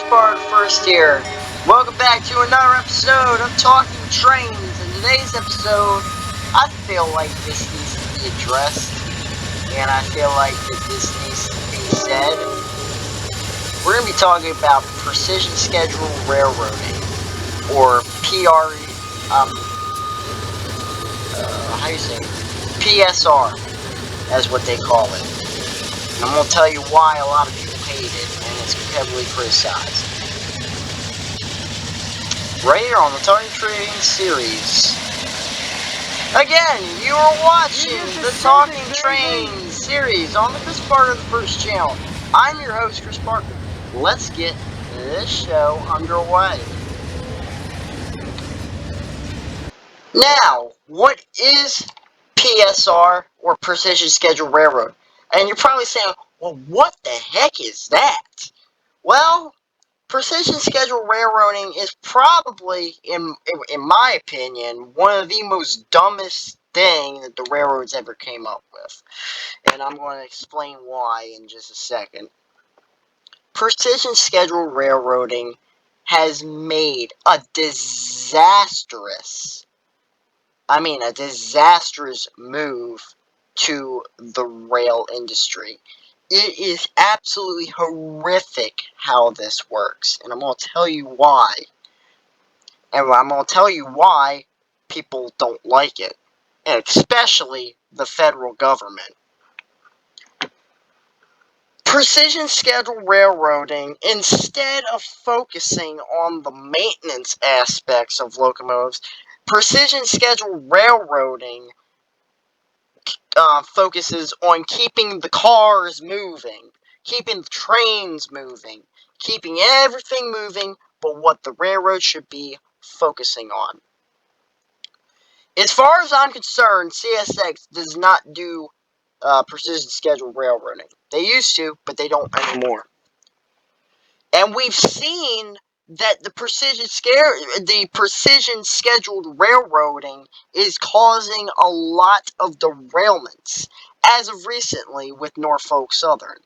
Part First here. Welcome back to another episode of Talking Trains. In today's episode, I feel like this needs to be addressed, and I feel like that this needs to be said. We're going to be talking about precision schedule railroading, or how do you say it? PSR, as what they call it. And I'm going to tell you why a lot of people hate it, and it's heavily criticized. Right here on the Talking Train series. Again, you are watching the Talking Train series on the Chris Parker the First channel. I'm your host, Chris Parker. Let's get this show underway. Now, what is PSR, or Precision Scheduled Railroad? And you're probably saying, well, what the heck is that? Well, precision scheduled railroading is probably, in my opinion, one of the most dumbest thing that the railroads ever came up with. And I'm going to explain why in just a second. Precision scheduled railroading has made a disastrous move to the rail industry. It is absolutely horrific how this works, and I'm going to tell you why. And I'm going to tell you why people don't like it, and especially the federal government. Precision scheduled railroading, instead of focusing on the maintenance aspects of locomotives, precision scheduled railroading focuses on keeping the cars moving, keeping the trains moving, keeping everything moving but what the railroad should be focusing on. As far as I'm concerned, CSX does not do precision scheduled railroading. They used to, but they don't anymore. And we've seen that the precision scheduled railroading is causing a lot of derailments. As of recently, with Norfolk Southern,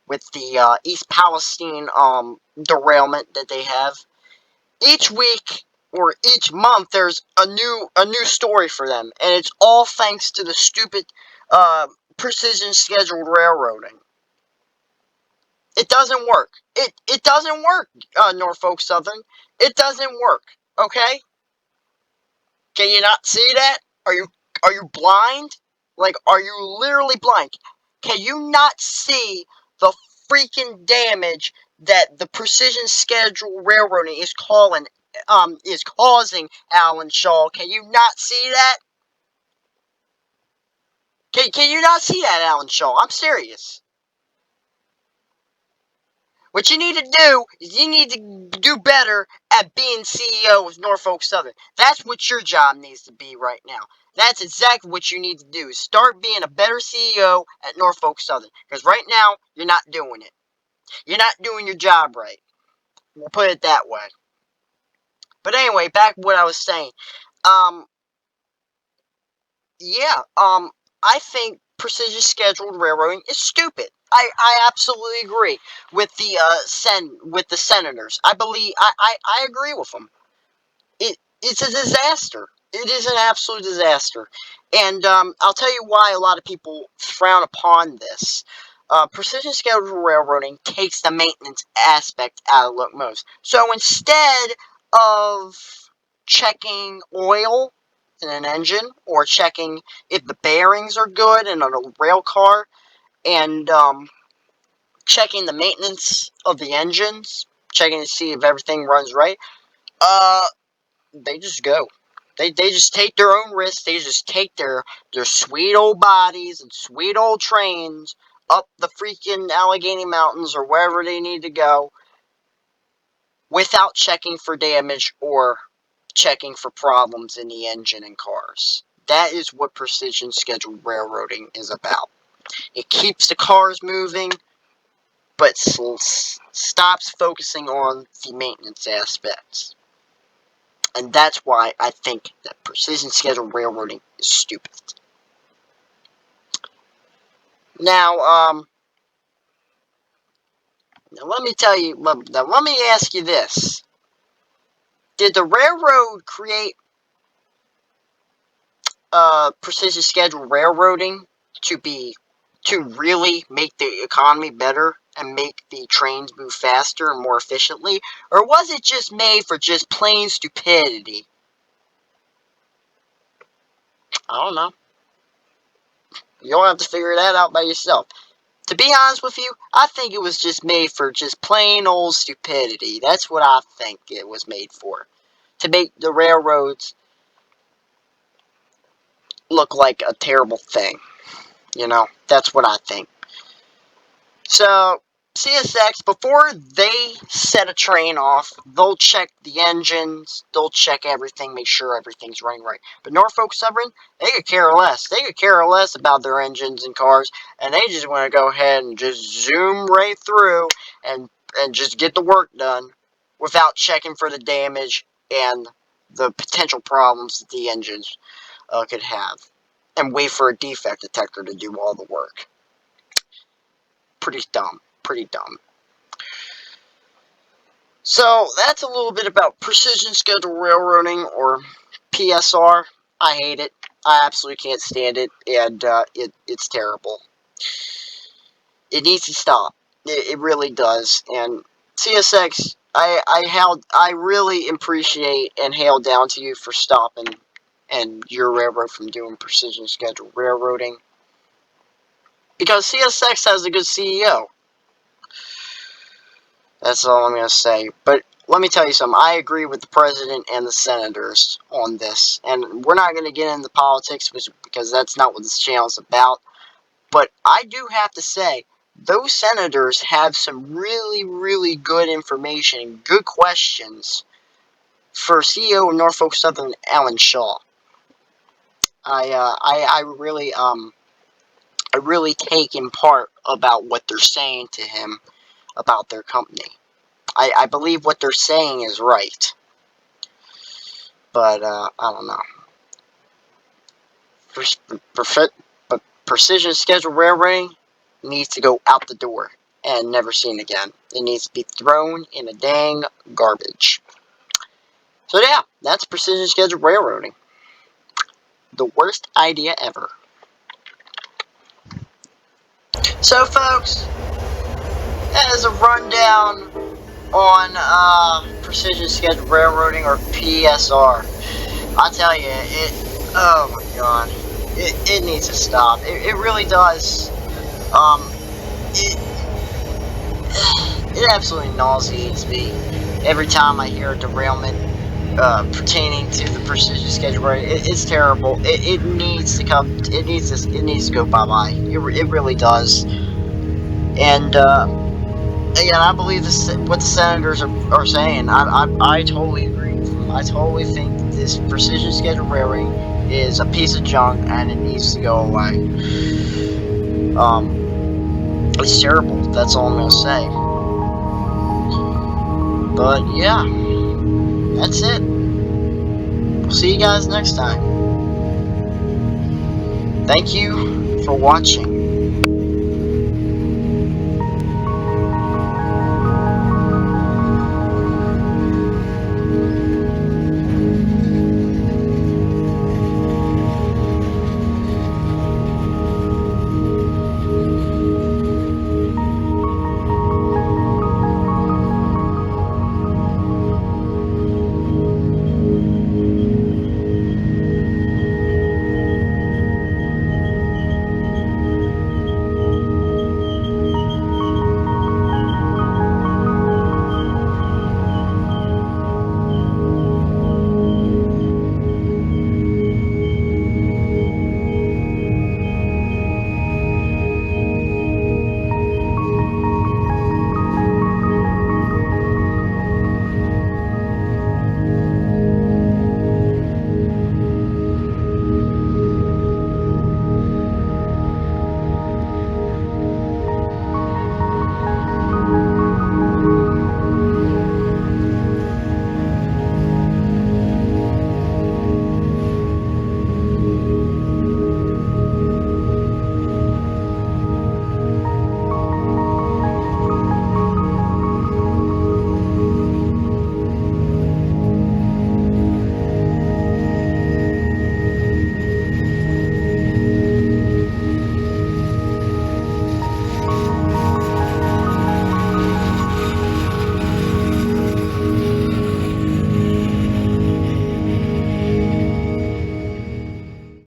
with the East Palestine derailment that they have, each week or each month there's a new story for them, and it's all thanks to the stupid precision scheduled railroading. It doesn't work. It doesn't work, Norfolk Southern. It doesn't work. Okay? Can you not see that? Are you blind? Like, are you literally blind? Can you not see the freaking damage that the precision schedule railroading is causing, Alan Shaw? Can you not see that? Can you not see that, Alan Shaw? I'm serious. What you need to do is you need to do better at being CEO of Norfolk Southern. That's what your job needs to be right now. That's exactly what you need to do. Start being a better CEO at Norfolk Southern. Because right now, you're not doing it. You're not doing your job right. We'll put it that way. But anyway, back to what I was saying. I think precision scheduled railroading is stupid. I absolutely agree with the senators. I agree with them. It's a disaster. It is an absolute disaster. And I'll tell you why a lot of people frown upon this. Precision scheduled railroading takes the maintenance aspect out of locomotives. So instead of checking oil in an engine, or checking if the bearings are good in a rail car, and checking the maintenance of the engines, checking to see if everything runs right, they just go. They just take their own risks. They just take their sweet old bodies and sweet old trains up the freaking Allegheny Mountains or wherever they need to go without checking for damage or checking for problems in the engine and cars. That is what precision scheduled railroading is about. It keeps the cars moving, but stops focusing on the maintenance aspects. And that's why I think that precision scheduled railroading is stupid. Now, Now let me tell you, now let me ask you this. Did the railroad create precision scheduled railroading to really make the economy better and make the trains move faster and more efficiently? Or was it just made for just plain stupidity? I don't know. You'll have to figure that out by yourself. To be honest with you, I think it was just made for just plain old stupidity. That's what I think it was made for. To make the railroads look like a terrible thing. You know, that's what I think. So, CSX, before they set a train off, they'll check the engines, they'll check everything, make sure everything's running right. But Norfolk Southern, they could care less. They could care less about their engines and cars, and they just want to go ahead and just zoom right through and just get the work done without checking for the damage and the potential problems that the engines could have. And wait for a defect detector to do all the work. Pretty dumb. Pretty dumb. So that's a little bit about precision scheduled railroading, or PSR. I hate it. I absolutely can't stand it, and it's terrible. It needs to stop. It really does. And CSX, I really appreciate and hail down to you for stopping and your railroad from doing precision scheduled railroading, because CSX has a good CEO. That's all I'm going to say. But let me tell you something. I agree with the president and the senators on this. And we're not going to get into politics because that's not what this channel is about. But I do have to say, those senators have some really, really good information and good questions for CEO of Norfolk Southern, Alan Shaw. I really take in part about what they're saying to him about their company. I believe what they're saying is right. But, I don't know. But precision scheduled railroading needs to go out the door and never seen again. It needs to be thrown in a dang garbage. So yeah, that's precision scheduled railroading. The worst idea ever. So folks, that is a rundown on precision scheduled railroading, or PSR. I tell you, oh my god, it needs to stop. It really does. It absolutely nauseates me every time I hear a derailment pertaining to the precision schedule. It's terrible. It needs to come. It needs to go bye bye. It really does. And again, I believe what the senators are saying. I totally agree with them. I totally think that this precision schedule railroading is a piece of junk and it needs to go away. It's terrible. That's all I'm gonna say. But yeah, that's it. We'll see you guys next time. Thank you for watching.